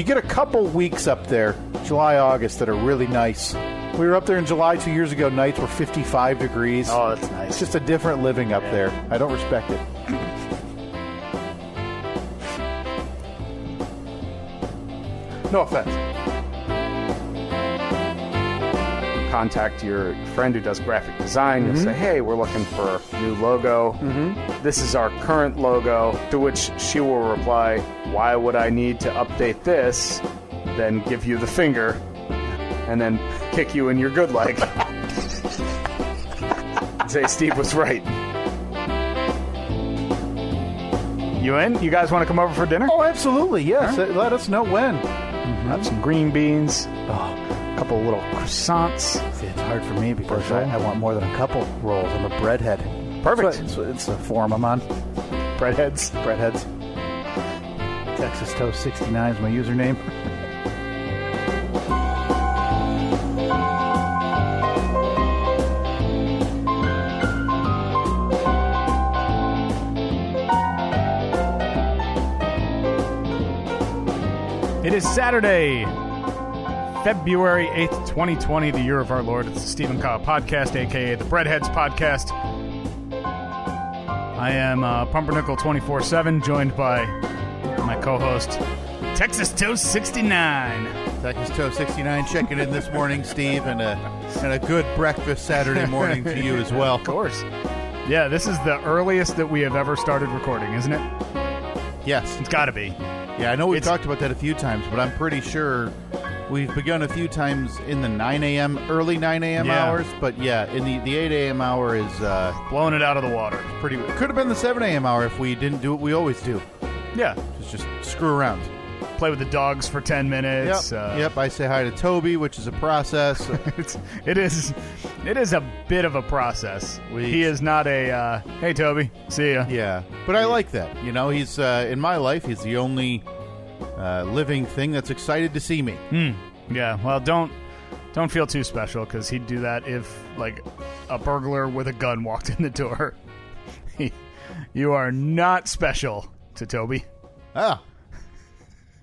get a couple weeks up there, July, August, that are really nice. We were up there in July 2 years ago. Nights were 55 degrees. Oh, that's nice. It's just a different living up there. I don't respect it. No offense. Contact your friend who does graphic design. You'll say, hey, we're looking for a new logo. This is our current logo. To which she will reply, why would I need to update this? Then give you the finger and then kick you in your good leg. Say Steve was right. You in? You guys want to come over for dinner? Oh, absolutely, yes. Huh? Let us know when. Have some green beans. A couple little croissants. See, it's hard for me because I want more than a couple rolls. I'm a breadhead. Perfect. It's the form I'm on. Breadheads. Texas Toast 69 is my username. It is Saturday, February 8th, 2020, the year of our Lord. It's the Stephen Kyle Podcast, a.k.a. the Breadheads Podcast. I am Pumpernickel 24/7, joined by my co-host, Texas Toast 69. Texas Toast 69 checking in this morning, Steve, and a good breakfast Saturday morning to you as well. Of course. Yeah, this is the earliest that we have ever started recording, isn't it? Yes. It's got to be. Yeah, I know we've talked about that a few times, but I'm pretty sure we've begun a few times in the early 9 a.m. hours. But yeah, in the 8 a.m. hour is blowing it out of the water. Could have been the 7 a.m. hour if we didn't do what we always do. Yeah, just screw around, play with the dogs for 10 minutes. Yep. I say hi to Toby, which is a process. It is a bit of a process. He is not a hey Toby, see ya. Yeah, but I like that. You know, he's in my life. He's the only living thing that's excited to see me. Yeah. Well, don't feel too special because he'd do that if like a burglar with a gun walked in the door. You are not special to Toby. Ah.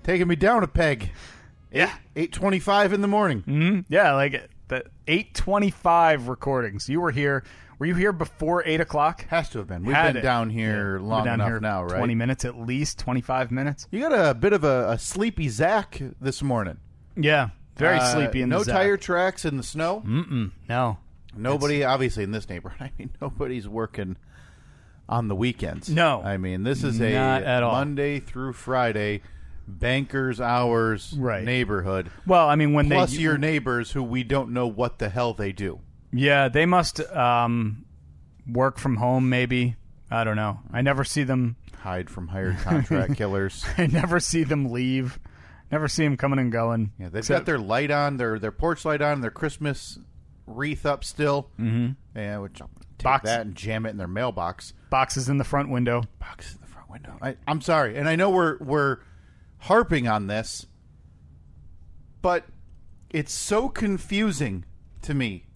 Taking me down a peg. Yeah. 8:25 in the morning. Mm-hmm. Yeah, like the 8:25 recordings. You were here. Were you here before 8 o'clock? Has to have been. We've been down here long enough now, right? 20 minutes at least, 25 minutes. You got a bit of a sleepy Zach this morning. Yeah, very sleepy in the Zach. No tire tracks in the snow? No. Nobody, obviously in this neighborhood, I mean, nobody's working on the weekends. No. I mean, this is a Monday through Friday banker's hours neighborhood. Well, I mean, when plus your neighbors who we don't know what the hell they do. Yeah, they must work from home, maybe. I don't know. I never see them hide from hired contract killers. I never see them leave. Never see them coming and going. Yeah, they've got their light on, their porch light on, their Christmas wreath up still. Mm-hmm. Yeah, which I'll take that and jam it in their mailbox. Boxes in the front window. Boxes in the front window. I'm sorry, and I know we're harping on this, but it's so confusing to me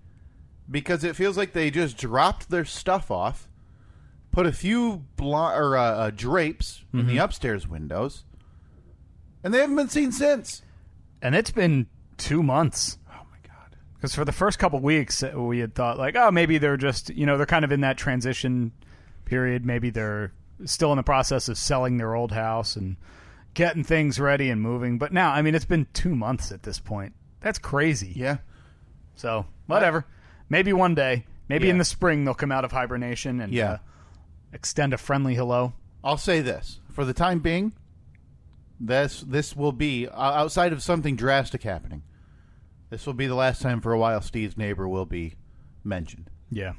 because it feels like they just dropped their stuff off, put a few drapes in the upstairs windows, and they haven't been seen since. And it's been 2 months. Oh, my God. Because for the first couple weeks, we had thought, like, oh, maybe they're just, they're kind of in that transition period. Maybe they're still in the process of selling their old house and getting things ready and moving. But now, I mean, it's been 2 months at this point. That's crazy. Yeah. So, whatever. Maybe one day. Maybe in the spring they'll come out of hibernation and extend a friendly hello. I'll say this. For the time being, this will be, outside of something drastic happening, this will be the last time for a while Steve's neighbor will be mentioned. Yeah.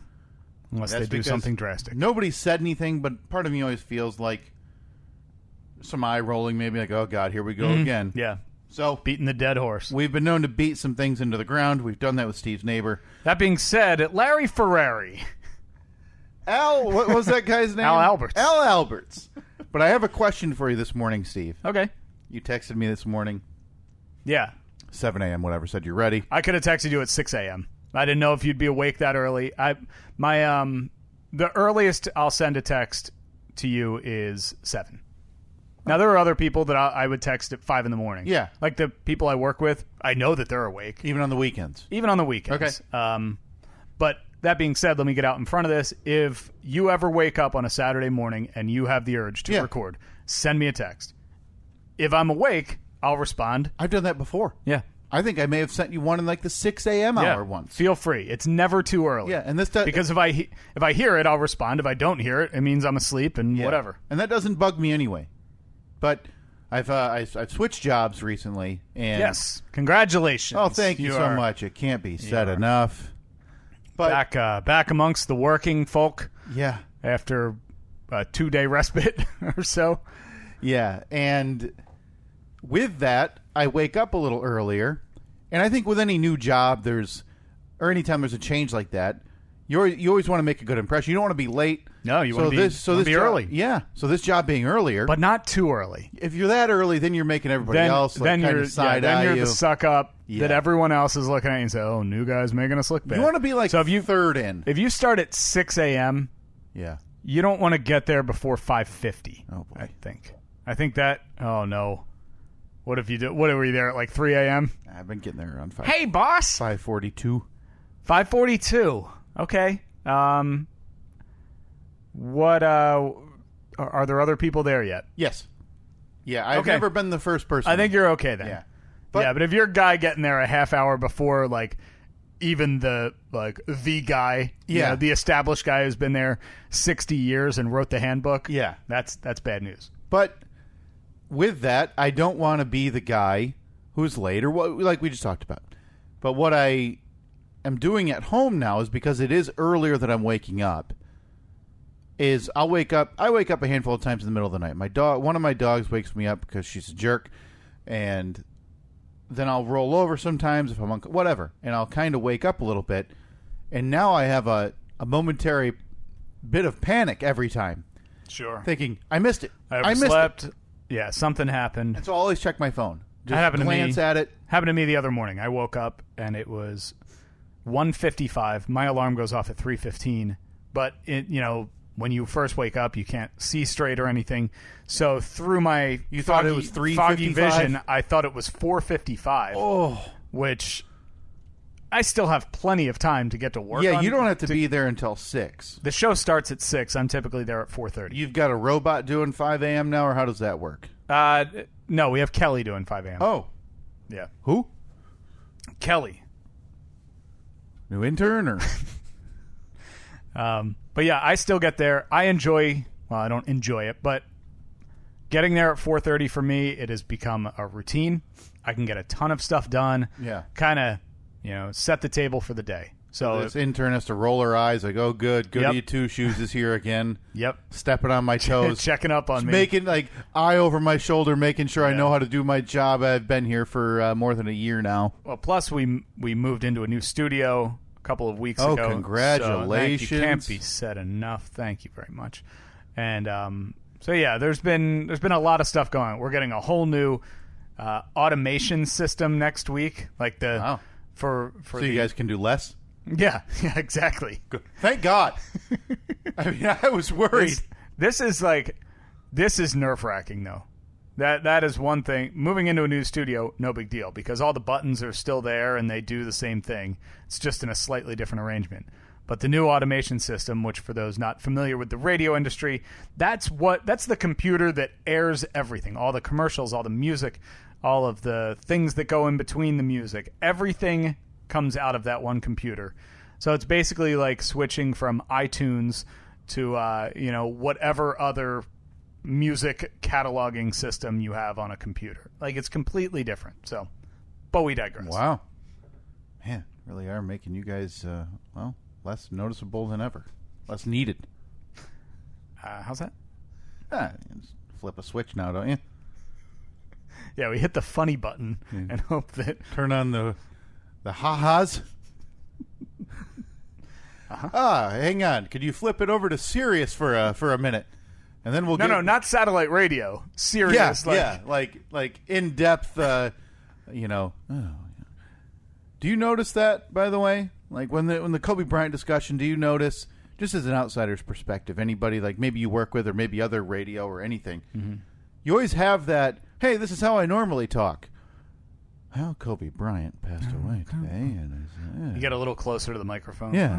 Unless they do something drastic. Nobody said anything, but part of me always feels like some eye rolling, maybe like, oh, God, here we go again. Yeah. So beating the dead horse. We've been known to beat some things into the ground. We've done that with Steve's neighbor. That being said, Larry Ferrari. What was that guy's name? Al Alberts. Al Alberts. But I have a question for you this morning, Steve. Okay. You texted me this morning. Yeah. 7 a.m., whatever. Said you're ready. I could have texted you at 6 a.m. I didn't know if you'd be awake that early. The earliest I'll send a text to you is 7. Now, there are other people that I would text at 5 in the morning. Yeah. Like the people I work with, I know that they're awake. Even on the weekends. Even on the weekends. Okay. But that being said, let me get out in front of this. If you ever wake up on a Saturday morning and you have the urge to record, send me a text. If I'm awake, I'll respond. I've done that before. Yeah. I think I may have sent you one in like the 6 a.m. hour once. Feel free. It's never too early. Yeah, and this does, because if I hear it, I'll respond. If I don't hear it, it means I'm asleep and whatever. And that doesn't bug me anyway. But I've switched jobs recently, and yes, congratulations. Oh, thank you so much. It can't be said enough. But back amongst the working folk. Yeah, after a 2-day respite or so. Yeah, and with that, I wake up a little earlier, and I think with any new job, or anytime there's a change like that, you always want to make a good impression. You don't want to be late. No, you want to be early. Yeah, so this job being earlier, but not too early. If you're that early, then you're making everybody else kind of side eye you. Then you're the suck up that everyone else is looking at you and say, "Oh, new guy's making us look bad." You want to be like third in. If you start at 6 a.m., you don't want to get there before 5:50. Oh boy, I think that. Oh no. What if you do? What were you there at like 3 a.m.? I've been getting there around 5. Hey, boss. 5:42. 5:42. Okay. What? Are there other people there yet? Yes. Yeah, I've never been the first person. I think you're okay then. Yeah. But if you're a guy getting there a half hour before, like even the guy, the established guy who's been there 60 years and wrote the handbook, that's bad news. But with that, I don't want to be the guy who's late, or what, like we just talked about. But what I am doing at home now is, because it is earlier that I'm waking up, is I wake up a handful of times in the middle of the night. One of my dogs wakes me up because she's a jerk, and then I'll roll over sometimes if I'm whatever, and I'll kind of wake up a little bit. And now I have a momentary bit of panic every time. Sure. Thinking, I missed it. I overslept. Yeah, something happened. And so I'll always check my phone. Just happened glance to me, at it. Happened to me the other morning. I woke up and it was 1:55. My alarm goes off at 3:15. But when you first wake up, you can't see straight or anything. So through my thought it was 3:55? Foggy vision, I thought it was 4:55. Oh, which I still have plenty of time to get to work. Yeah, you don't have to be there until 6. The show starts at 6. I'm typically there at 4:30. You've got a robot doing 5 a.m. now, or how does that work? No, we have Kelly doing 5 a.m. Oh. Yeah. Who? Kelly. New intern, or? But yeah, I still get there. I don't enjoy it, but getting there at 4:30 for me, it has become a routine. I can get a ton of stuff done. Yeah. Kind of, set the table for the day. So this intern has to roll her eyes like, oh, good. Goody two-shoes is here again. Yep. Stepping on my toes. Checking up on me. Making, eye over my shoulder, making sure I know how to do my job. I've been here for more than a year now. Well, plus we moved into a new studio a couple of weeks ago. Oh, congratulations. So can't be said enough. Thank you very much. And so, yeah, there's been a lot of stuff going on. We're getting a whole new automation system next week. So you guys can do less? Yeah, exactly. Good. Thank God. I mean, I was worried. This is nerve-wracking, though. That is one thing. Moving into a new studio, no big deal, because all the buttons are still there and they do the same thing. It's just in a slightly different arrangement. But the new automation system, which for those not familiar with the radio industry, that's the computer that airs everything. All the commercials, all the music, all of the things that go in between the music. Everything comes out of that one computer. So it's basically like switching from iTunes to whatever other music cataloging system you have on a computer. It's completely different. So, but we digress. Wow. Man, really are making you guys less noticeable than ever. Less needed. How's that? Just flip a switch now, don't you? Yeah, we hit the funny button and hope that... Turn on the ha-has. Hang on. Could you flip it over to Sirius for a minute? And then we'll No, not satellite radio. Sirius. Like in-depth, Do you notice that, by the way? Like when the Kobe Bryant discussion, do you notice, just as an outsider's perspective, anybody like maybe you work with or maybe other radio or anything, you always have that, hey, this is how I normally talk. Well, Kobe Bryant passed away today. And You get a little closer to the microphone. Yeah.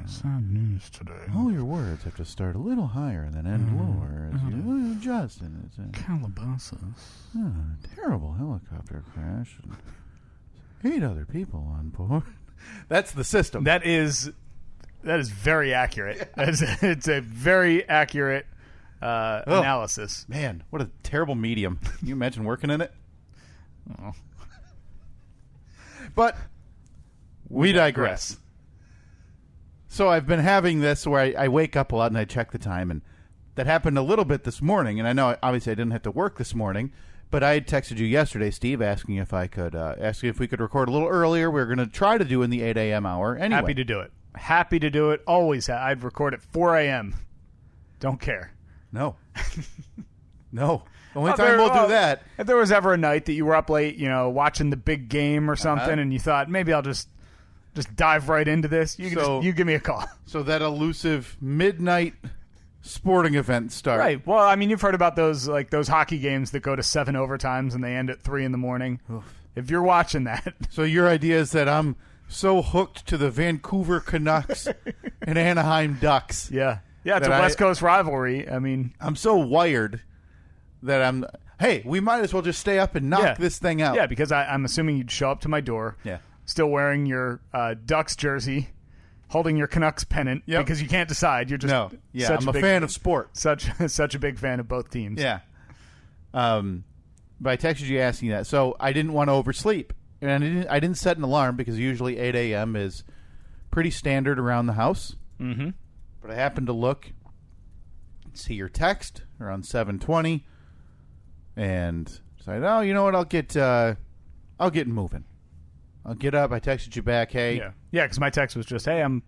Sad news today. All your words have to start a little higher and then end lower as you adjust. And it's Calabasas. terrible helicopter crash. And 8 other people on board. That's the system. That is very accurate. It's a very accurate analysis. Man, what a terrible medium. Can you imagine working in it? Oh. But we digress. So I've been having this where I wake up a lot and I check the time, and that happened a little bit this morning. And I know, obviously, I didn't have to work this morning, but I had texted you yesterday, Steve, asking if I could if we could record a little earlier. We were going to try to do in the 8 a.m. hour. Anyway. Happy to do it. Always. I'd record at 4 a.m. Don't care. No. No. The only time we'll do that. If there was ever a night that you were up late, watching the big game or something, and you thought, maybe I'll just dive right into this, you give me a call. So that elusive midnight sporting event start. Right. Well, I mean, you've heard about those hockey games that go to 7 overtimes and they end at 3 in the morning. Oof. If you're watching that. So your idea is that I'm so hooked to the Vancouver Canucks and Anaheim Ducks. Yeah. Yeah, it's a West Coast rivalry. I mean, I'm so wired that hey, we might as well just stay up and knock this thing out. Yeah, because I'm assuming you'd show up to my door, still wearing your Ducks jersey, holding your Canucks pennant, because you can't decide. You're just I'm a fan of sport. Such a big fan of both teams. Yeah. But I texted you asking that. So I didn't want to oversleep. And I didn't set an alarm because usually 8 a.m. is pretty standard around the house. Mm-hmm. But I happened to look, see your text around 7:20, and decided, oh, you know what? I'll get moving. I'll get up. I texted you back, hey. Yeah, because my text was just, hey, I'm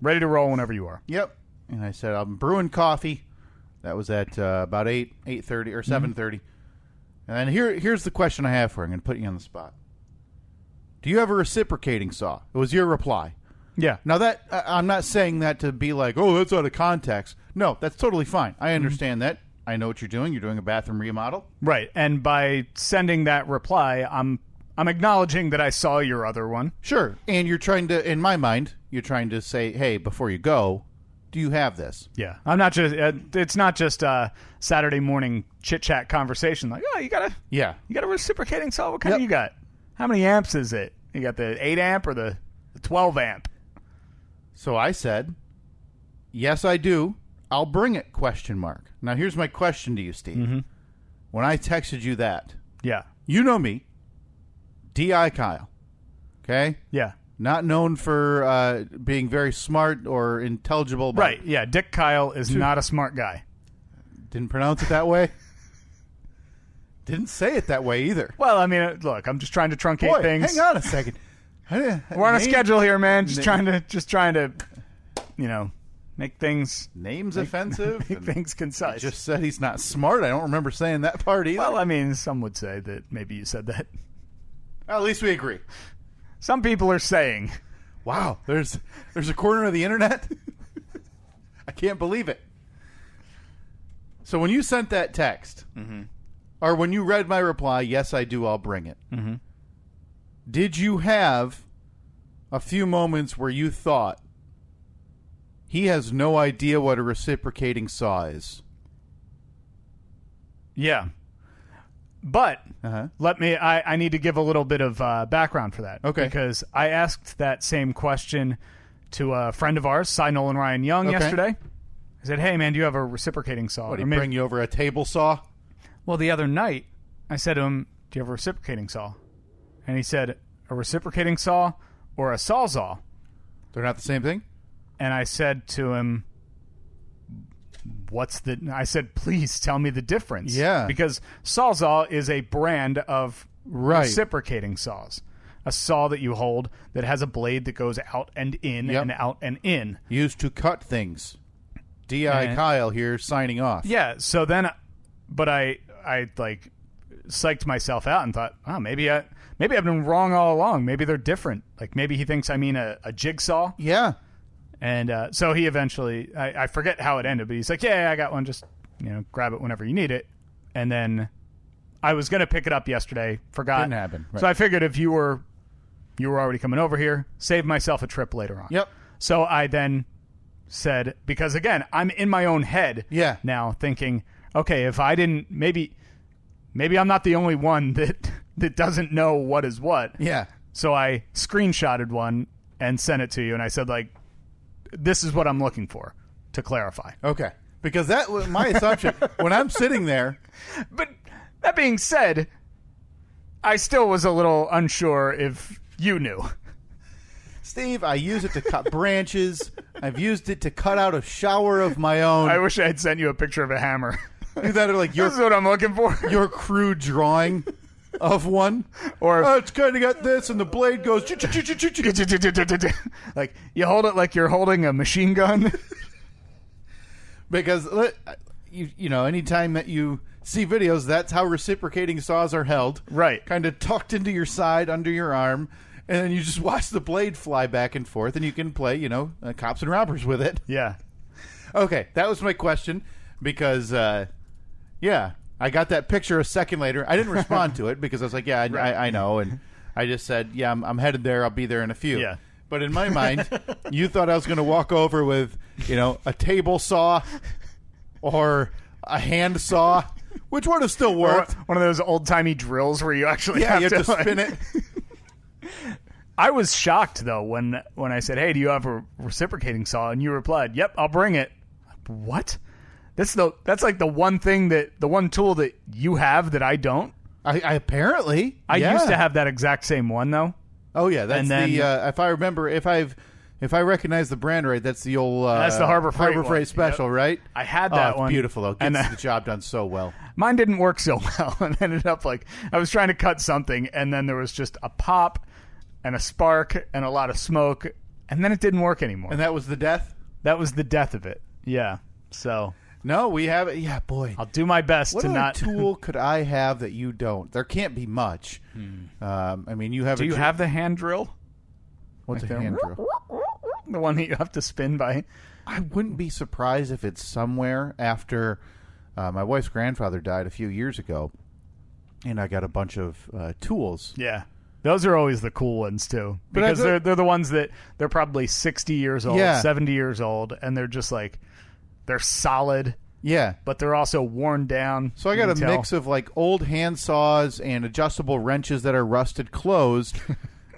ready to roll whenever you are. Yep. And I said, I'm brewing coffee. That was at about 8:30 or 7:30. And then here's the question I have for you. I'm going to put you on the spot. Do you have a reciprocating saw? It was your reply. Yeah. Now that I'm not saying that to be like, oh, that's out of context. No, that's totally fine. I understand that. I know what you're doing. You're doing a bathroom remodel. Right. And by sending that reply, I'm acknowledging that I saw your other one. Sure. And you're trying to, in my mind, you're trying to say, hey, before you go, do you have this? Yeah. I'm not just. It's not just a Saturday morning chit chat conversation. Like, oh, you got a reciprocating saw. What kind do you got? How many amps is it? You got the 8 amp or the 12 amp? So I said, yes, I do. I'll bring it, ? Now, here's my question to you, Steve. Mm-hmm. When I texted you that, You know me. D.I. Kyle. Okay? Yeah. Not known for being very smart or intelligible. Right, yeah. Dick Kyle is not a smart guy. Didn't pronounce it that way? Didn't say it that way either. Well, I mean, look, I'm just trying to truncate things. Hang on a second. We're on a schedule here, man. Just trying to, make things... Names offensive? Make things concise. He just said he's not smart. I don't remember saying that part either. Well, I mean, some would say that maybe you said that. Well, at least we agree. Some people are saying... Wow, there's a corner of the internet? I can't believe it. So when you sent that text, or when you read my reply, yes, I do, I'll bring it. Mm-hmm. Did you have a few moments where you thought, he has no idea what a reciprocating saw is? Yeah. But I need to give a little bit of background for that. Okay. Because I asked that same question to a friend of ours, Cy Nolan Ryan Young, yesterday. I said, hey, man, do you have a reciprocating saw? What, did he bring you over a table saw? Well, the other night, I said to him, do you have a reciprocating saw? And he said, a reciprocating saw or a sawzall? They're not the same thing? And I said to him, I said, please tell me the difference. Yeah. Because Sawzall is a brand of reciprocating saws. A saw that you hold that has a blade that goes out and in and out and in. Used to cut things. D.I. Kyle here signing off. Yeah. So then, but I like psyched myself out and thought, oh, maybe I've been wrong all along. Maybe they're different. Like maybe he thinks I mean a jigsaw. Yeah. And so he eventually, I forget how it ended, but he's like, yeah, I got one. Just, grab it whenever you need it. and then I was going to pick it up yesterday, forgot. Didn't happen. Right. So I figured if you were already coming over here, save myself a trip later on. Yep. So I then said, because again, I'm in my own head now thinking, okay, if I didn't, maybe I'm not the only one that doesn't know what is what. Yeah. So I screenshotted one and sent it to you, and I said, like, this is what I'm looking for, to clarify. Okay. Because that was my assumption. When I'm sitting there. But that being said, I still was a little unsure if you knew. Steve, I use it to cut branches. I've used it to cut out a shower of my own. I wish I had sent you a picture of a hammer. Is that like this is what I'm looking for? Your crude drawing of one? Or it's kind of got this, and the blade goes... like, you hold it like you're holding a machine gun. Because, you know, anytime that you see videos, that's how reciprocating saws are held. Right. Kind of tucked into your side, under your arm, and then you just watch the blade fly back and forth, and you can play, you know, cops and robbers with it. Yeah. Okay, that was my question, because, yeah, I got that picture a second later. I didn't respond to it, because I was like, yeah, I know, and I just said, yeah, I'm headed there. I'll be there in a few. Yeah. But in my mind, you thought I was going to walk over with, you know, a table saw or a hand saw, which would have still worked. One of those old-timey drills where you actually have to spin it. I was shocked, though, when I said, hey, do you have a reciprocating saw? And you replied, yep, I'll bring it. What? That's like the one tool that you have that I don't? I apparently. I used to have that exact same one, though. Oh yeah, that's if I remember, if I recognize the brand right, that's the old that's the Harbor Freight special, yep. Right? I had that it's one. Beautiful though, gets the job done so well. Mine didn't work so well, and ended up like I was trying to cut something, and then there was just a pop and a spark and a lot of smoke, and then it didn't work anymore. And that was the death. That was the death of it. Yeah. So. No, we have it. Yeah, boy. I'll do my best to not. What tool could I have that you don't? There can't be much. I mean, you have. Do you have the hand drill? What's a hand drill? The one that you have to spin by. I wouldn't be surprised if it's somewhere after my wife's grandfather died a few years ago, and I got a bunch of tools. Yeah. Those are always the cool ones, too. Because they're the ones that they're probably 60 years old, 70 years old, and they're just like, they're solid. Yeah. But they're also worn down. So I got a mix of like old hand saws and adjustable wrenches that are rusted closed.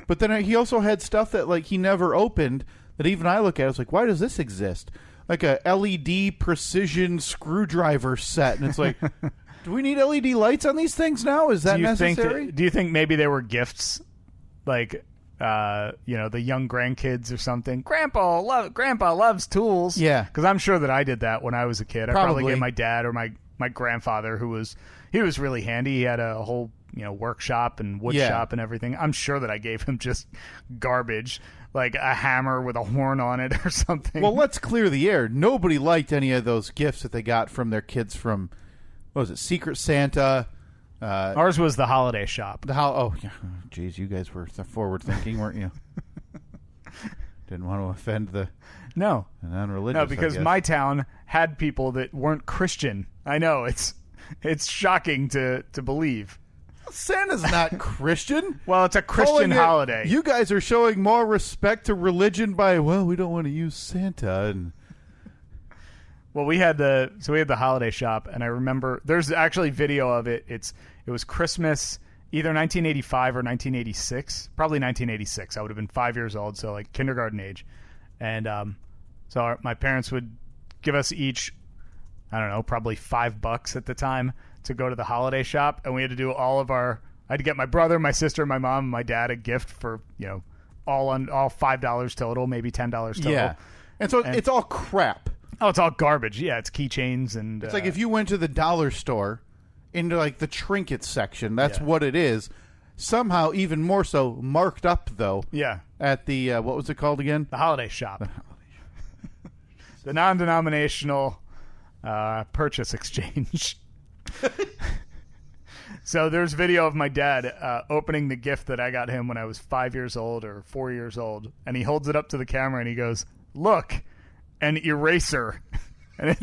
But then he also had stuff that like he never opened that even I look at. I was like, why does this exist? Like a LED precision screwdriver set. And it's like, do we need LED lights on these things now? Is that necessary? Do you think maybe they were gifts? Like, you know, the young grandkids or something. Grandpa loves tools. Yeah. Because I'm sure that I did that when I was a kid. I probably gave my dad or my grandfather, he was really handy. He had a whole, you know, workshop and wood shop and everything. I'm sure that I gave him just garbage, like a hammer with a horn on it or something. Well, let's clear the air. Nobody liked any of those gifts that they got from their kids from, what was it, Secret Santa. Ours was the holiday shop. Oh, geez, you guys were forward thinking, weren't you? Didn't want to offend the non-religious. No, because my town had people that weren't Christian. I know it's shocking to believe. Santa's not Christian. Well, it's a Christian holiday. You guys are showing more respect to religion by, well, we don't want to use Santa. And well, we had the holiday shop, and I remember there's actually video of it. It was Christmas, either 1985 or 1986, probably 1986. I would have been 5 years old, so like kindergarten age, and so my parents would give us each, I don't know, probably $5 at the time to go to the holiday shop, and we had to do all of our. I had to get my brother, my sister, my mom, and my dad a gift for, you know, all $5 total, maybe $10 total. Yeah, and so it's all crap. Oh, it's all garbage. Yeah, it's keychains and. It's like if you went to the dollar store into like the trinket section. That's what it is. Somehow, even more so, marked up though. Yeah. At the what was it called again? The holiday shop. The non-denominational purchase exchange. So there's video of my dad opening the gift that I got him when I was 5 years old or 4 years old, and he holds it up to the camera and he goes, "Look, an eraser," and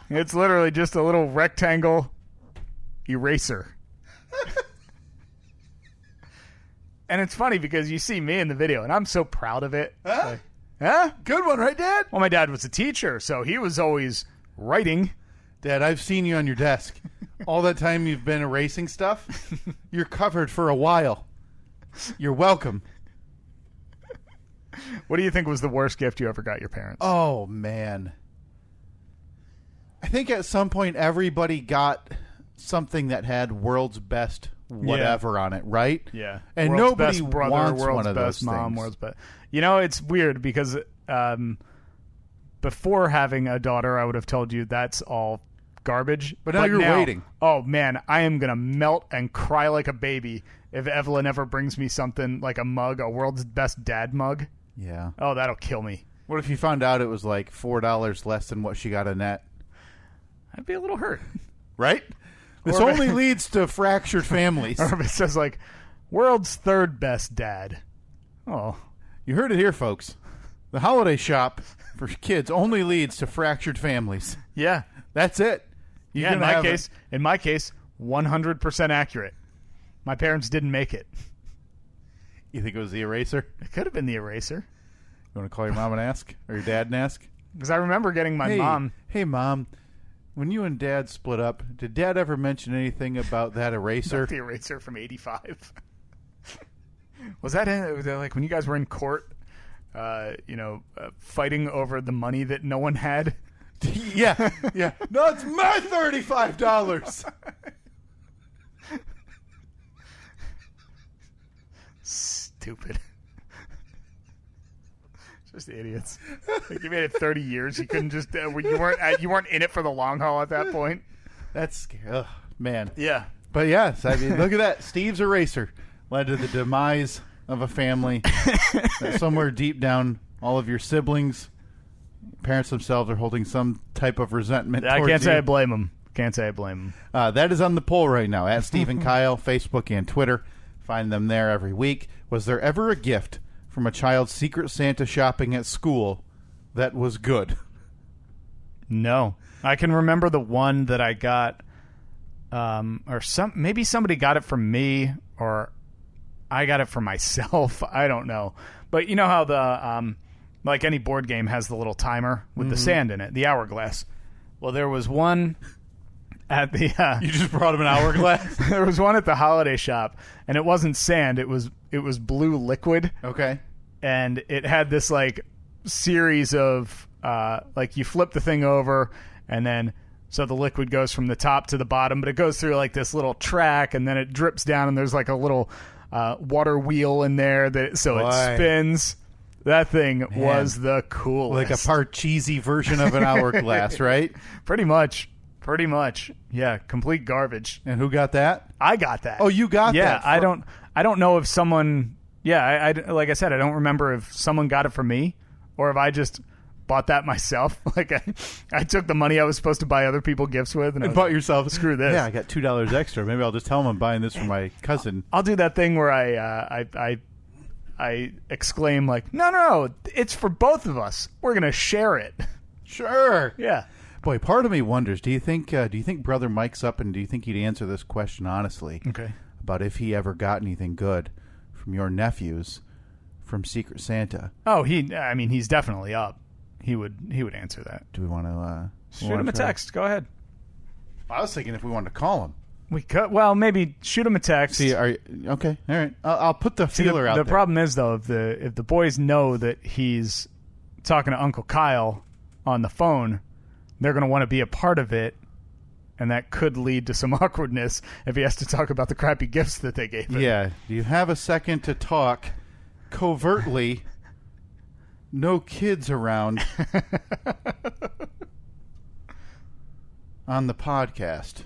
It's literally just a little rectangle eraser. And it's funny because you see me in the video, and I'm so proud of it. Huh? Like, huh? Good one, right, Dad? Well, my dad was a teacher, so he was always writing. Dad, I've seen you on your desk. All that time you've been erasing stuff, you're covered for a while. You're welcome. What do you think was the worst gift you ever got your parents? Oh, man. I think at some point everybody got something that had world's best whatever on it, right? Yeah. And World's nobody best brother, wants world's one of best those mom, things. world's best. You know, it's weird because before having a daughter, I would have told you that's all garbage. But now you're waiting. Oh, man, I am going to melt and cry like a baby if Evelyn ever brings me something like a mug, a world's best dad mug. Yeah. Oh, that'll kill me. What if you found out it was like $4 less than what she got a net? I'd be a little hurt. Right? This Or- only leads to fractured families. Or if it says, like, world's third best dad. Oh. You heard it here, folks. The holiday shop for kids only leads to fractured families. Yeah. That's it. You're Yeah, in gonna my case, 100% accurate. My parents didn't make it. You think it was the eraser? It could have been the eraser. You want to call your mom and ask? Or your dad and ask? Because I remember getting my mom. Hey, Mom. When you and Dad split up, did Dad ever mention anything about that eraser? The eraser from 85. Was that like when you guys were in court, fighting over the money that no one had? Yeah. No, it's my $35. Stupid. Just idiots. Like you made it 30 years. You couldn't just you weren't in it for the long haul at that point. That's scary. Ugh, man. Yeah. But yes, I mean, look at that. Steve's eraser led to the demise of a family. That somewhere deep down, all of your siblings, parents themselves are holding some type of resentment I towards can't say you. I blame them. Can't say I blame them. That is on the poll right now at Steve and Kyle, Facebook and Twitter. Find them there every week. Was there ever a gift from a child's Secret Santa shopping at school that was good? No. I can remember the one that I got, maybe somebody got it from me, or I got it for myself. I don't know. But you know how the, like any board game has the little timer with the sand in it, the hourglass. Well, there was one at the... You just brought him an hourglass? There was one at the holiday shop, and it wasn't sand. It was blue liquid. Okay. And it had this like series of like you flip the thing over, and then so the liquid goes from the top to the bottom, but it goes through like this little track, and then it drips down, and there's like a little water wheel in there that it spins. That thing was the coolest. Like a Parcheesi version of an hourglass, right? Pretty much. Yeah, complete garbage. And who got that? I got that. Oh, you got that. Yeah, I don't know if someone... Yeah, I like I said, I don't remember if someone got it for me or if I just bought that myself. Like I took the money I was supposed to buy other people gifts with and bought yourself. Screw this. Yeah, I got $2 extra. Maybe I'll just tell them I'm buying this for my cousin. I'll do that thing where I exclaim like, no, it's for both of us. We're gonna share it. Sure. Yeah. Boy, part of me wonders. Do you think Brother Mike's up, and do you think he'd answer this question honestly? Okay. About if he ever got anything good from your nephews from Secret Santa? Oh, he's definitely up. He would answer that. Do we want to Shoot him a text. Go ahead. I was thinking if we wanted to call him. We could. Well, maybe shoot him a text. See, okay? All right. I'll put the feeler out there. The problem is though, if the boys know that he's talking to Uncle Kyle on the phone, they're going to want to be a part of it, and that could lead to some awkwardness if he has to talk about the crappy gifts that they gave him. Yeah. Do you have a second to talk covertly? No kids around on the podcast.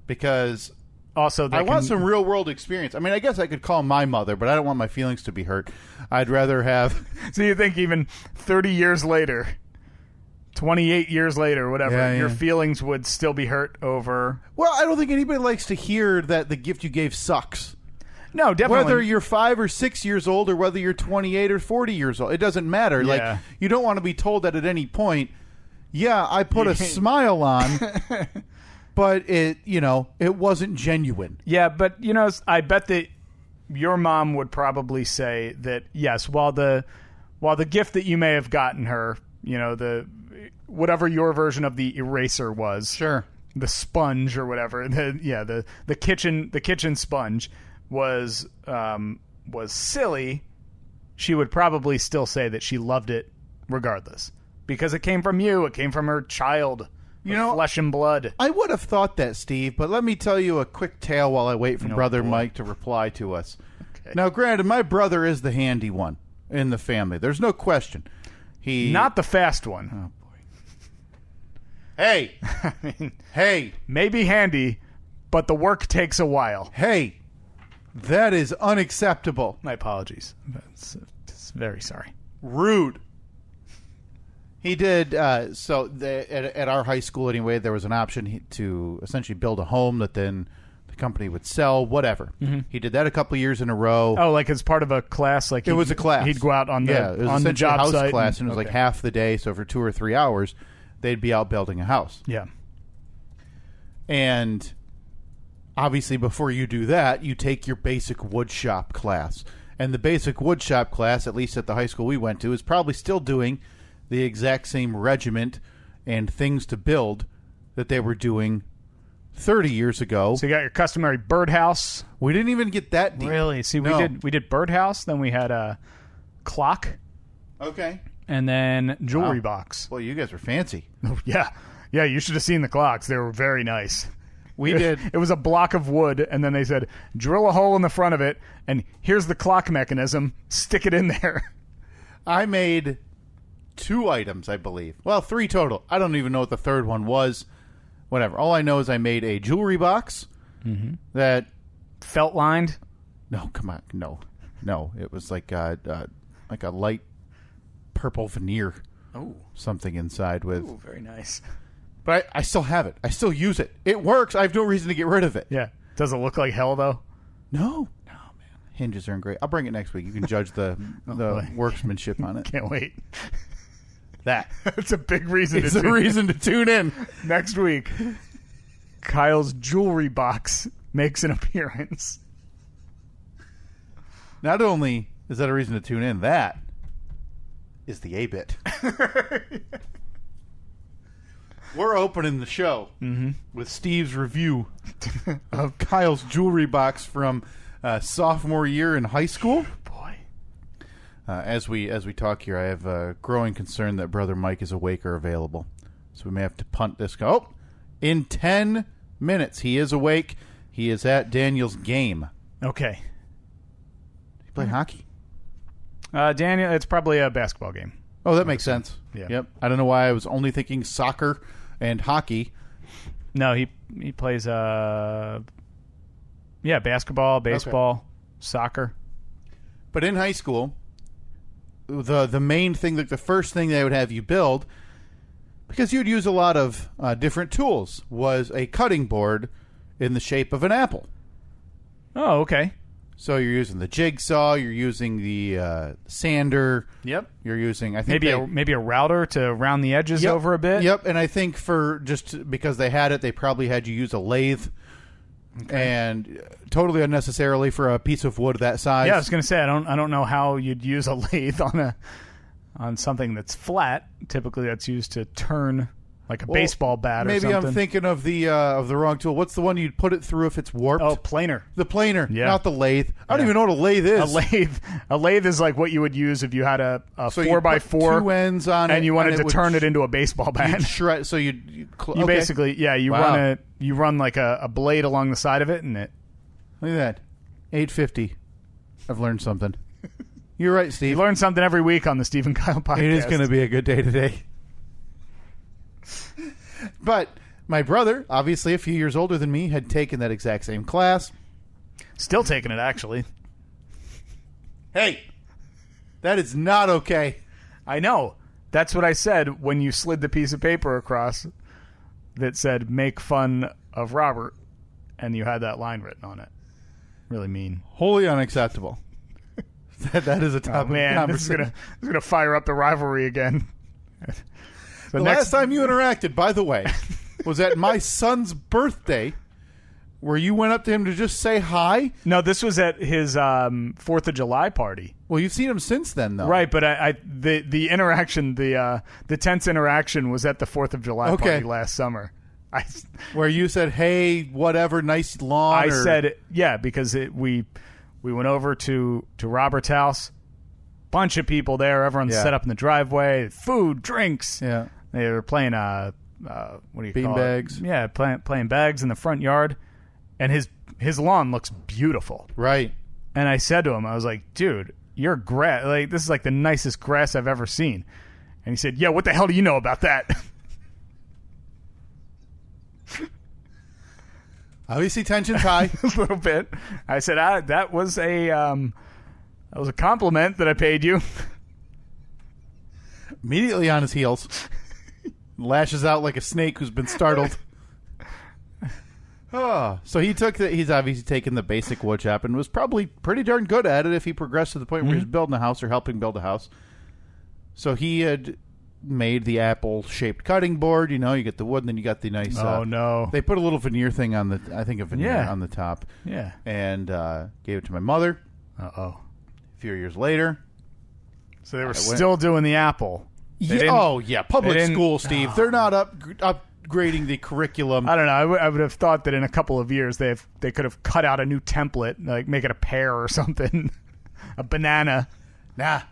Because also, I want some real world experience. I mean, I guess I could call my mother, but I don't want my feelings to be hurt. I'd rather have... So you think even 30 years later, 28 years later, whatever, your feelings would still be hurt over... Well, I don't think anybody likes to hear that the gift you gave sucks. No, definitely. Whether you're 5 or 6 years old or whether you're 28 or 40 years old, it doesn't matter. Yeah. Like, you don't want to be told that at any point, Yeah, I put a smile on, but it wasn't genuine. Yeah, but I bet that your mom would probably say that yes, while the gift that you may have gotten her, the whatever your version of the eraser was, Sure. the sponge or whatever, the kitchen sponge was silly, she would probably still say that she loved it regardless because it came from you, it came from her child, flesh and blood. I would have thought that, Steve, but let me tell you a quick tale while I wait for Brother Mike to reply to us. Okay. Now, granted, my brother is the handy one in the family. There's no question. Not the fast one. Oh, boy. Hey. I mean, hey. Maybe handy, but the work takes a while. Hey. That is unacceptable. My apologies. It's very sorry. Rude. He did, at our high school anyway, there was an option to essentially build a home that then the company would sell, whatever. Mm-hmm. He did that a couple of years in a row. Oh, like as part of a class? Like it was a class. He'd go out on the, it was on the job house site. class, and it was like half the day, so for 2 or 3 hours, they'd be out building a house. Yeah. And obviously before you do that, you take your basic wood shop class. And the basic wood shop class, at least at the high school we went to, is probably still doing the exact same regiment and things to build that they were doing 30 years ago. So you got your customary birdhouse. We didn't even get that deep. Really? See, No. we did birdhouse, then we had a clock, Okay. and then jewelry Wow. box. Well, you guys were fancy. Oh, yeah. Yeah, you should have seen the clocks. They were very nice. We did. It was a block of wood, and then they said, drill a hole in the front of it, and here's the clock mechanism. Stick it in there. I made 2 items, I believe. Well, 3 total. I don't even know what the third one was. Whatever. All I know is I made a jewelry box that... Felt lined. No, come on. No. It was like a light purple veneer. Oh. Something inside with... Ooh, very nice. But I still have it. I still use it. It works. I have no reason to get rid of it. Yeah. Does it look like hell, though? No, man. Hinges aren't great. I'll bring it next week. You can judge the boy. workmanship on it. Can't wait. That's a big reason it's to a tune reason to tune in. Next week, Kyle's jewelry box makes an appearance. Not only is that a reason to tune in, that is the A-bit. We're opening the show with Steve's review of Kyle's jewelry box from sophomore year in high school. Boy. As we talk here, I have a growing concern that Brother Mike is awake or available. So we may have to punt this. In 10 minutes, he is awake. He is at Daniel's game. Okay. He play hockey? Daniel, it's probably a basketball game. Oh, that makes sense. Yeah. Yep. I don't know why I was only thinking soccer and hockey. No, he plays basketball, baseball, soccer. But in high school, the main thing, like the first thing they would have you build, because you'd use a lot of different tools, was a cutting board in the shape of an apple. Oh, okay. So you're using the jigsaw, you're using the sander. Yep. You're using, I think, maybe a router to round the edges Yep. over a bit. Yep. And I think because they had it, they probably had you use a lathe. Okay. And totally unnecessarily for a piece of wood that size. Yeah, I was going to say I don't know how you'd use a lathe on something that's flat. Typically, that's used to turn like a baseball bat or something. Maybe I'm thinking of the wrong tool. What's the one you'd put it through if it's warped? Oh, planer. The planer, Yeah. not the lathe. I don't even know what a lathe is. A lathe is like what you would use if you had a So 4x4 2 ends on it, and you wanted to would turn it into a baseball bat. You'd shred. So you You basically, you run like a blade along the side of it, and it. Look at that, 850. I've learned something. You're right, Steve. You learn something every week on the Steve and Kyle podcast. It is going to be a good day today. But my brother, obviously a few years older than me, had taken that exact same class. Still taking it, actually. Hey, that is not okay. I know. That's what I said when you slid the piece of paper across that said, make fun of Robert, and you had that line written on it. Really mean. Wholly unacceptable. that is a topic of This is conversation. gonna fire up the rivalry again. The last time you interacted, by the way, was at my son's birthday, where you went up to him to just say hi. No, this was at his 4th of July party. Well, you've seen him since then, though. Right, but the interaction, the tense interaction was at the 4th of July party last summer. Where you said, hey, whatever, nice lawn. Said, yeah, because we went over to Robert's house. Bunch of people there. Everyone's set up in the driveway. Food, drinks. Yeah. They were playing, what do you call bags. it? Yeah, playing bags in the front yard. And his lawn looks beautiful. Right. And I said to him, I was like, dude, your grass, like, this is like the nicest grass I've ever seen. And he said, yeah, what the hell do you know about that? Obviously, tension's high. A little bit. I said, that was a compliment that I paid you. Immediately on his heels. Lashes out like a snake who's been startled. Oh, so he's obviously taken the basic wood shop and was probably pretty darn good at it if he progressed to the point where he was building a house or helping build a house. So he had made the apple-shaped cutting board. You know, you get the wood and then you got the nice... Oh, no. They put a little veneer thing on the... I think a veneer on the top. Yeah. And gave it to my mother. Uh-oh. A few years later. So they were still doing the apple. Public school, Steve. They're not upgrading the curriculum. I don't know. I would have thought that in a couple of years they could have cut out a new template, like make it a pear or something, a banana. Nah,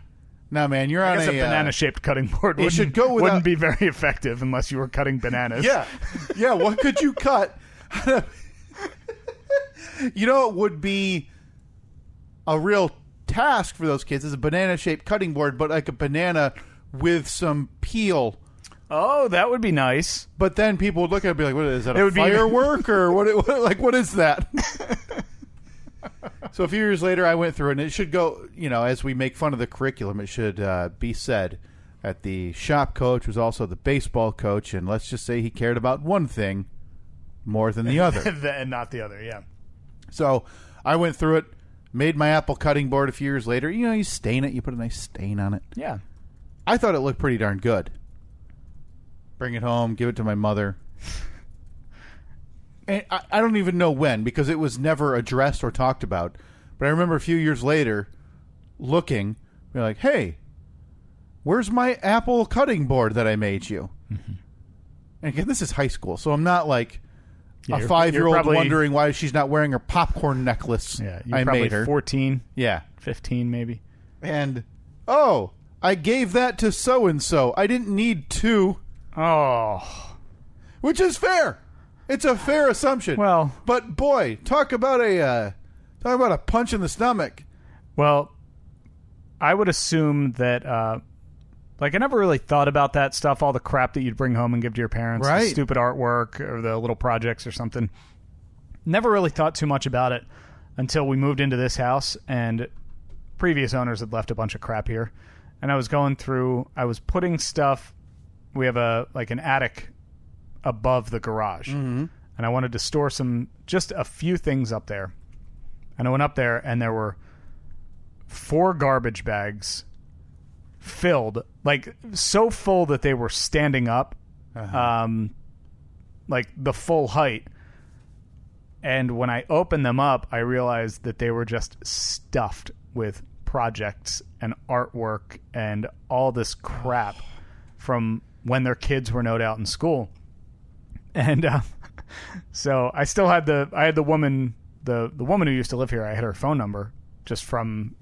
man, you're I on guess a banana-shaped cutting board. Wouldn't be very effective unless you were cutting bananas. Yeah. What could you cut? You know, it would be a real task for those kids is a banana-shaped cutting board, but like a banana with some peel. Oh, that would be nice. But then people would look at it and be like, "What is that? A firework or what? What is that?" So a few years later, I went through it, and it should go. You know, as we make fun of the curriculum, it should be said that the shop coach was also the baseball coach, and let's just say he cared about one thing more than the other, and not the other. Yeah. So I went through it, made my apple cutting board. A few years later, you know, you stain it, you put a nice stain on it. Yeah. I thought it looked pretty darn good. Bring it home, give it to my mother. And I don't even know when, because it was never addressed or talked about. But I remember a few years later looking, be like, hey, where's my apple cutting board that I made you? Mm-hmm. And again, this is high school, so I'm not like a 5-year-old wondering why she's not wearing her popcorn necklace. Yeah, you're probably 14. Yeah. 15 maybe. And, I gave that to so-and-so. I didn't need 2. Oh. Which is fair. It's a fair assumption. Well. But, boy, talk about a punch in the stomach. Well, I would assume that, I never really thought about that stuff, all the crap that you'd bring home and give to your parents. Right. The stupid artwork or the little projects or something. Never really thought too much about it until we moved into this house, and previous owners had left a bunch of crap here. And I was putting stuff. We have an attic above the garage. Mm-hmm. And I wanted to store just a few things up there. And I went up there and there were 4 garbage bags filled, so full that they were standing up, the full height. And when I opened them up, I realized that they were just stuffed with projects and artwork and all this crap from when their kids were no doubt in school. And so I still had the woman the woman who used to live here. I had her phone number just from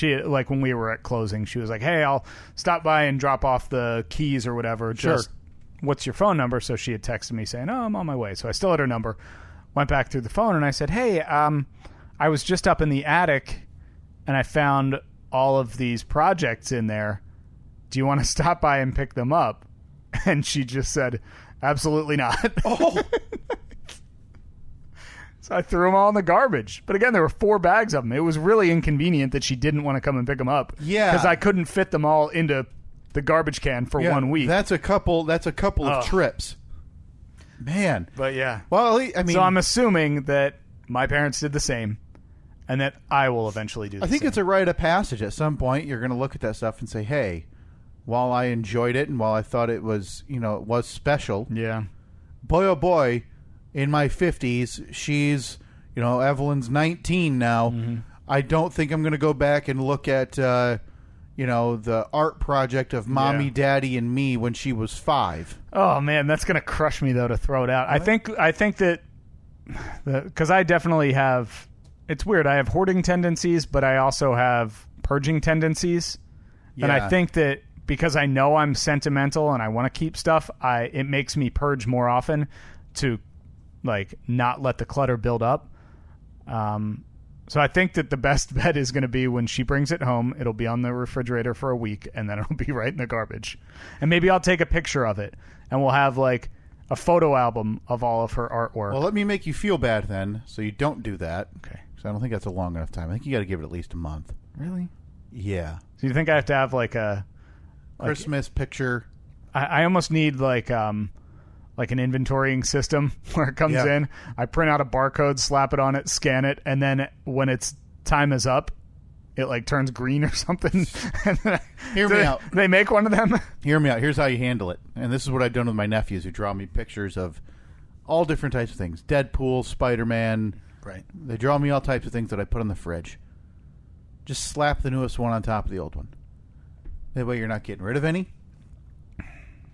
when we were at closing. She was like, hey, I'll stop by and drop off the keys or whatever. Sure. Just what's your phone number? So she had texted me saying, oh, I'm on my way. So I still had her number. Went back through the phone and I said, hey, I was just up in the attic and I found all of these projects in there. Do you want to stop by and pick them up? And she just said, absolutely not. Oh. So I threw them all in the garbage. But again, there were 4 bags of them. It was really inconvenient that she didn't want to come and pick them up. Yeah. Because I couldn't fit them all into the garbage can for 1 week. That's a couple of trips. Man. But yeah. Well, I mean, so I'm assuming that my parents did the same and that I will eventually do the same. I think it's a rite of passage. At some point, you're going to look at that stuff and say, hey, while I enjoyed it and while I thought it was, it was special, Yeah. boy, oh boy, in my 50s, she's, Evelyn's 19 now. Mm-hmm. I don't think I'm going to go back and look at, the art project of Mommy, Daddy, and Me when she was 5. Oh man, that's gonna crush me though to throw it out. What? I think that because I definitely have. It's weird. I have hoarding tendencies, but I also have purging tendencies, and I think that because I know I'm sentimental and I want to keep stuff, it makes me purge more often to not let the clutter build up. So I think that the best bet is going to be when she brings it home, it'll be on the refrigerator for a week, and then it'll be right in the garbage. And maybe I'll take a picture of it, and we'll have a photo album of all of her artwork. Well, let me make you feel bad then, so you don't do that. Okay. Because I don't think that's a long enough time. I think you got to give it at least a month. Really? Yeah. So you think I have to have a Christmas picture? I almost need an inventorying system where it comes in. I print out a barcode, slap it on it, scan it, and then when its time is up, it turns green or something. Hear me out. They make one of them. Hear me out. Here's how you handle it. And this is what I've done with my nephews who draw me pictures of all different types of things. Deadpool, Spider-Man. Right. They draw me all types of things that I put on the fridge. Just slap the newest one on top of the old one. That way you're not getting rid of any.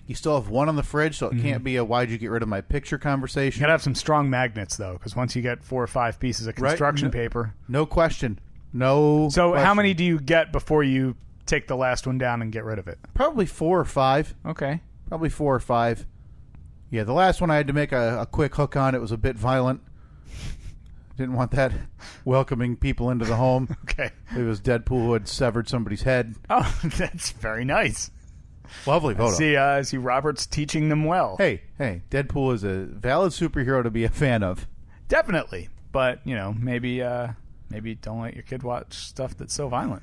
You still have one on the fridge, so it can't be a why'd you get rid of my picture conversation. You gotta have some strong magnets, though, because once you get 4 or 5 pieces of construction paper. No question. No So question. how many do you get before you take the last one down and get rid of it? Probably 4 or 5. Okay. Probably 4 or 5. Yeah, the last one I had to make a quick hook on. It was a bit violent. Didn't want that welcoming people into the home. Okay. It was Deadpool who had severed somebody's head. Oh, that's very nice. Lovely photo. See, Robert's teaching them well. Hey, Deadpool is a valid superhero to be a fan of. Definitely. But, maybe don't let your kid watch stuff that's so violent.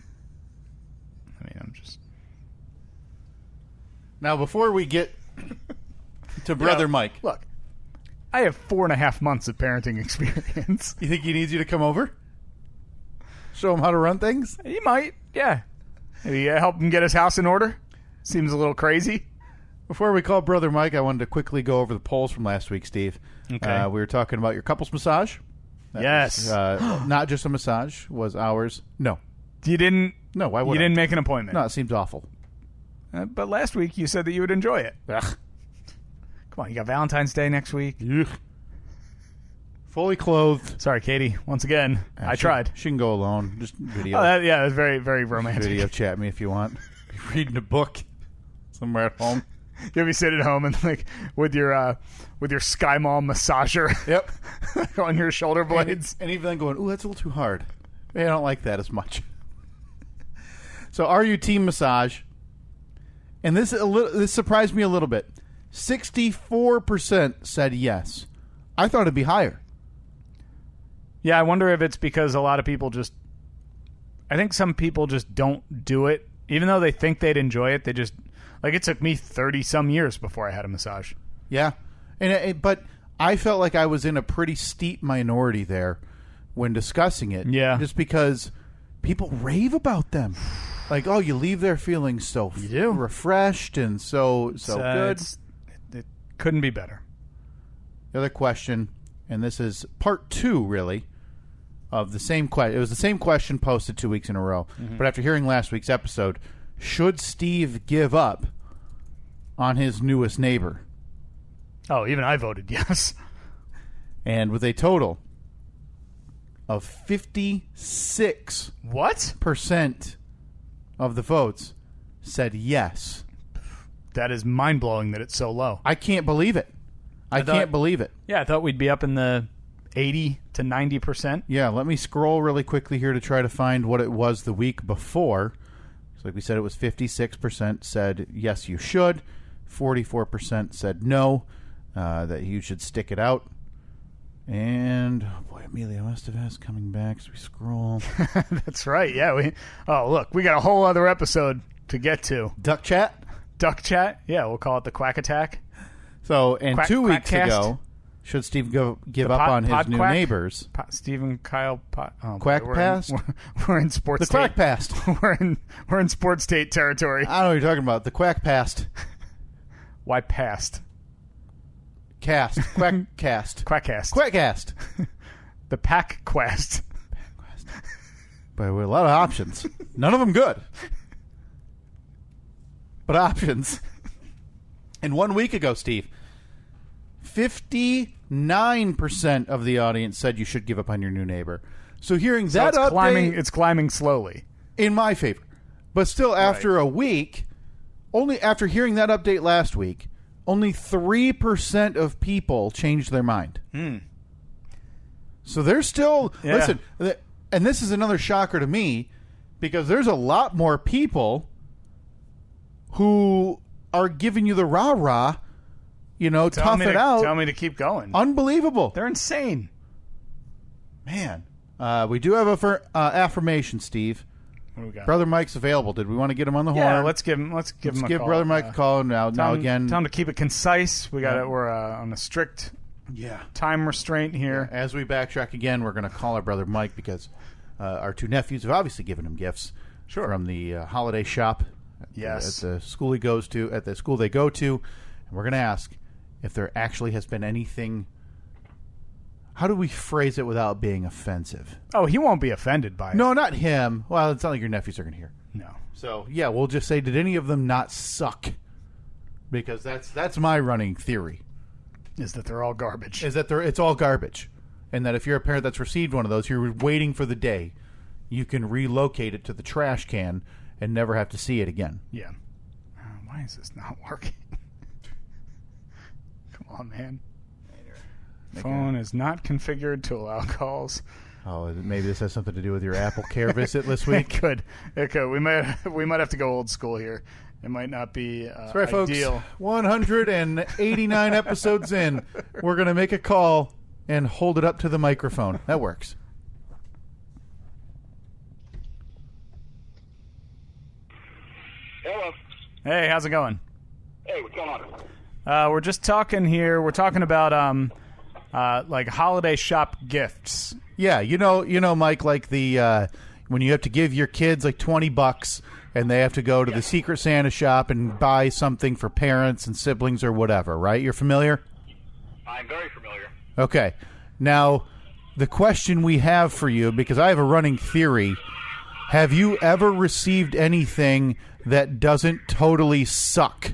I mean, I'm just... Now, before we get to Brother Mike. Look, I have 4.5 months of parenting experience. You think he needs you to come over? Show him how to run things? He might, yeah. Maybe help him get his house in order. Seems a little crazy. Before we call Brother Mike, I wanted to quickly go over the polls from last week, Steve. Okay. We were talking about your couple's massage. That Yes. was, not just a massage, was ours. No. You didn't... No, why would You didn't make an appointment. No, it seems awful. But last week you said that you would enjoy it. Ugh. Come on, you got Valentine's Day next week. Ugh. Fully clothed. Sorry, Katie. Once again, I tried. She can go alone. Just video. Oh, that's very, very romantic. Video chat me if you want. Be reading a book somewhere at home. You'll be sitting at home and with your Sky Mall massager. Yep. On your shoulder blades. And even then going, ooh, that's a little too hard. I don't like that as much. So, are you team massage? And this surprised me a little bit. 64% said yes. I thought it'd be higher. Yeah, I wonder if it's because a lot of people just... I think some people just don't do it. Even though they think they'd enjoy it, they just... it took me 30-some years before I had a massage. Yeah. But I felt like I was in a pretty steep minority there when discussing it. Yeah. Just because people rave about them. Oh, you leave there feeling so refreshed and so good. It couldn't be better. The other question, and this is part 2, really, of the same question. It was the same question posted 2 weeks in a row. Mm-hmm. But after hearing last week's episode, should Steve give up on his newest neighbor? Oh, even I voted yes. And with a total of 56% What? of the votes said yes. That is mind-blowing that it's so low. I can't believe it. I can't believe it. Yeah, I thought we'd be up in the 80 to 90%. Yeah, let me scroll really quickly here to try to find what it was the week before. So like we said, it was 56% said yes, you should. 44% said no, that you should stick it out. And, oh boy, Emilio Estevez coming back as we scroll. That's right, yeah. Look, we got a whole other episode to get to. Duck Chat? Duck Chat? Yeah, we'll call it the Quack Attack. So, and Quack, 2 weeks Quackcast. ago, Should Steve give up on his new neighbors? Stephen Kyle Quack Past? We're in sports. The Quack Past. we're in sports state territory. I don't know what you're talking about. The Quack Past. Why past? Cast. Quack Cast. Quackcast. Quackcast. The Pack Quest. But with a lot of options. None of them good. But options. And 1 week ago, Steve, 59% of the audience said you should give up on your new neighbor. So hearing that update... It's climbing slowly. In my favor. But still, after a week, only after hearing that update last week, only 3% of people changed their mind. So they're still... Yeah. Listen, and this is another shocker to me, because there's a lot more people who are giving you the rah-rah, tough it out. Tell me to keep going. Unbelievable. They're insane. Man. We do have a affirmation, Steve. What do we got? Brother Mike's available. Did we want to get him on the horn? Yeah, let's give him a call. Brother Mike a call now. Again, tell him to keep it concise. We're on a strict time restraint here. As we backtrack again, we're going to call our brother Mike because our two nephews have obviously given him gifts from the holiday shop. At the school he goes to, at the school they go to, and we're going to ask if there actually has been anything. How do we phrase it without being offensive? Oh, he won't be offended by it. No, not him. Well, it's not like your nephews are going to hear. No. So yeah, we'll just say, did any of them not suck? Because that's my running theory. Is that they're all garbage? It's all garbage, and that if you're a parent that's received one of those, you're waiting for the day you can relocate it to the trash can and never have to see it again. Yeah. Why is this not working? Come on, man. Phone is not configured to allow calls. Oh, maybe this has something to do with your Apple Care visit this week. It could. We might have to go old school here. It might not be That's right, ideal. Folks. 189 episodes in, we're going to make a call and hold it up to the microphone. That works. Hello. Hey, how's it going? Hey, what's going on? We're just talking here. We're talking about like holiday shop gifts. Yeah, you know, Mike, like the when you have to give your kids like $20 and they have to go to the Secret Santa shop and buy something for parents and siblings or whatever, right? You're familiar? I'm very familiar. Okay. Now, the question we have for you, because I have a running theory, have you ever received anything that doesn't totally suck?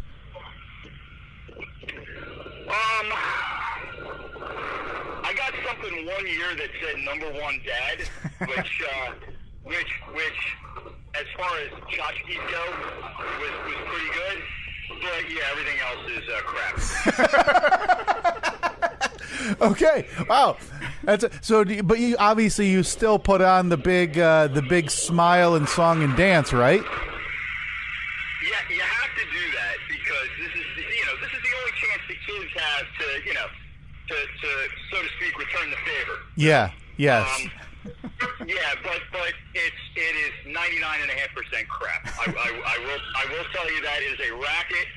I got something 1 year that said *1 Dad, which as far as tchotchkes go was pretty good. But yeah, everything else is crap. Okay. Wow. But you obviously you still put on the big smile and song and dance, right? Yeah, you have to do that because this is the only chance the kids have to so to speak return the favor. Yeah. Yes. Yeah, but it is 99.5% crap. I will tell you that is a racket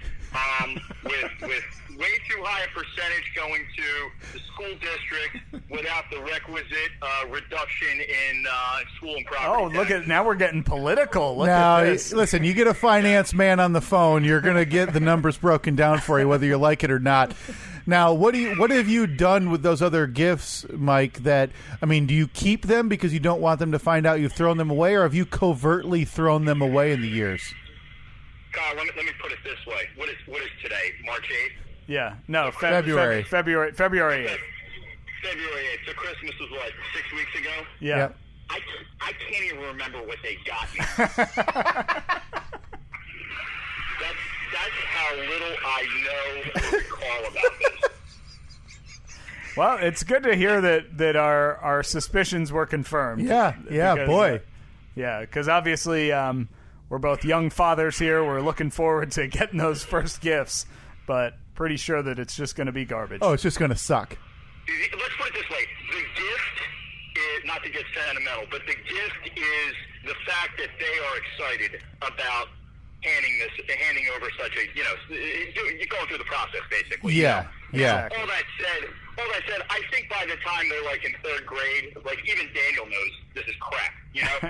with way too high a percentage going to the school district without the requisite reduction in school and property tax. Now we're getting political. Look now, at this. Listen, you get a finance man on the phone, you're going to get the numbers broken down for you, whether you like it or not. Now, what have you done with those other gifts, Mike? Do you keep them because you don't want them to find out you've thrown them away, or have you covertly thrown them away in the years? God, let me put it this way. What is today? March 8th? Yeah. No, February. February 8th. February 8th. So Christmas was what, 6 weeks ago? Yeah. Yep. I can't even remember what they got me. That's how little I know or recall about this. Well, it's good to hear that our suspicions were confirmed. Yeah, because, boy. Because obviously we're both young fathers here. We're looking forward to getting those first gifts, but pretty sure that it's just going to be garbage. Oh, it's just going to suck. Let's put it this way. The gift is, not to get sentimental, but the gift is the fact that they are excited about handing over such a, you're going through the process, basically. Yeah, yeah. All all that said, I think by the time they're like in third grade, like even Daniel knows this is crap. You know,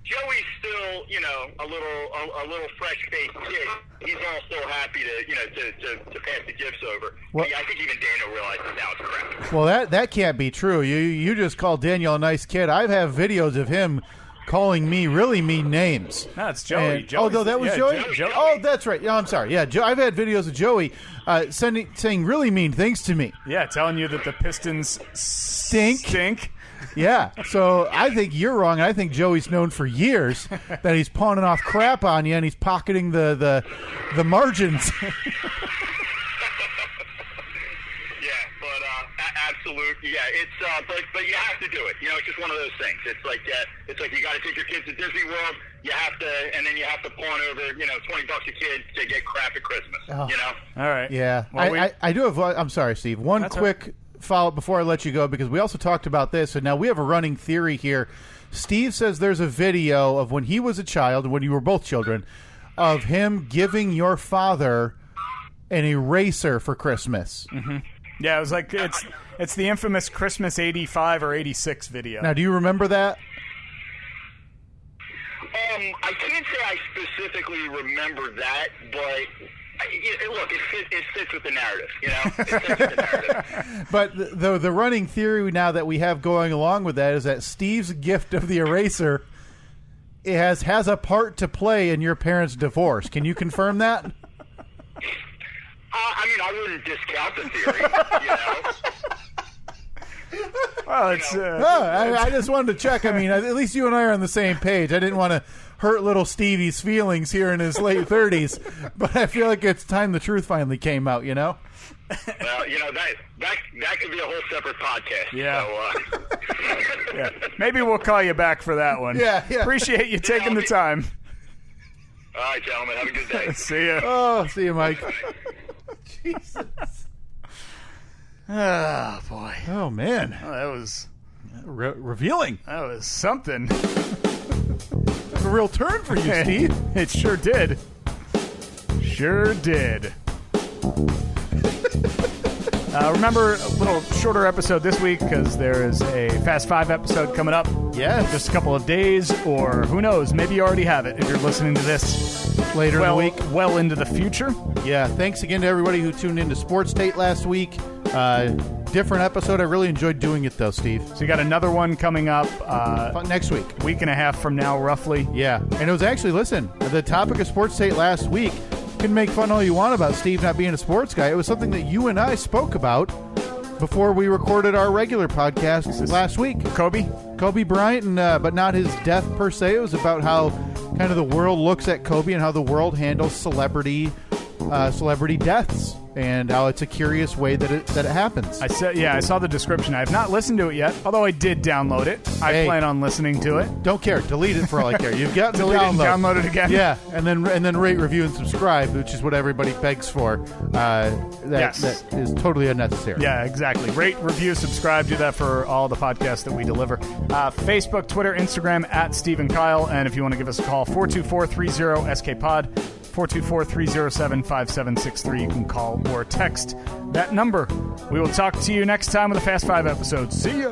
Joey's still, you know, a little fresh-faced kid. He's all so happy to, you know, to pass the gifts over. Well, I think even Daniel realizes now it's crap. Well, that can't be true. You just called Daniel a nice kid. I have videos of him calling me really mean names. No, it's Joey. Oh, no, that was Joey? Joey. Oh, that's right. Yeah, I'm sorry. Yeah, I've had videos of Joey saying really mean things to me. Yeah, telling you that the Pistons stink. Yeah, so I think you're wrong. I think Joey's known for years that he's pawning off crap on you and he's pocketing the margins. Absolutely, yeah. It's but you have to do it. You know, it's just one of those things. It's like you got to take your kids to Disney World. You have to, and then you have to pawn over, you know, $20 a kid to get crap at Christmas. Oh. You know. All right. Yeah, well, I do have. I'm sorry, Steve. One quick follow-up before I let you go, because we also talked about this, and now we have a running theory here. Steve says there's a video of when he was a child, when you were both children, of him giving your father an eraser for Christmas. Mm-hmm. Yeah, it was like it's the infamous Christmas 85 or 86 video. Now, do you remember that? I can't say I specifically remember that, but look, it fits with the narrative, you know? It fits with the narrative. But the running theory now that we have going along with that is that Steve's gift of the eraser has a part to play in your parents' divorce. Can you confirm that? I mean, I wouldn't discount the theory, you know? Well, it's... I just wanted to check. I mean, at least you and I are on the same page. I didn't want to hurt little Stevie's feelings here in his late 30s, but I feel like it's time the truth finally came out, you know? Well, you know, that could be a whole separate podcast. Yeah. So, yeah. Maybe we'll call you back for that one. Yeah. Appreciate you taking the time. All right, gentlemen. Have a good day. See ya. Oh, see you, Mike. Jesus. Oh, boy. Oh, man. Oh, that was... revealing. That was something. A real turn for you, Steve. It sure did. Sure did. Remember, a little shorter episode this week because there is a Fast 5 episode coming up. Yes. Just a couple of days, or who knows, maybe you already have it if you're listening to this later in the week. Well into the future. Yeah, thanks again to everybody who tuned into Sports Date last week. Different episode. I really enjoyed doing it, though, Steve. So you got another one coming up next week. A week and a half from now, roughly. Yeah, and it was actually, listen, the topic of Sports Date last week, you can make fun all you want about Steve not being a sports guy. It was something that you and I spoke about before we recorded our regular podcast last week. Kobe Bryant, and but not his death per se. It was about how kind of the world looks at Kobe and how the world handles celebrity deaths, and how it's a curious way that it happens. I saw the description. I have not listened to it yet, although I did download it. I plan on listening to it. Don't care. Delete it for all I care. You've got to delete it and download it again. Yeah, and then rate, review, and subscribe, which is what everybody begs for. That is totally unnecessary. Yeah, exactly. Rate, review, subscribe. Do that for all the podcasts that we deliver. Facebook, Twitter, Instagram at Steve and Kyle, and if you want to give us a call, 424-30-SK-POD. 424-307-5763. You can call or text that number. We will talk to you next time with a Fast 5 episode. See ya.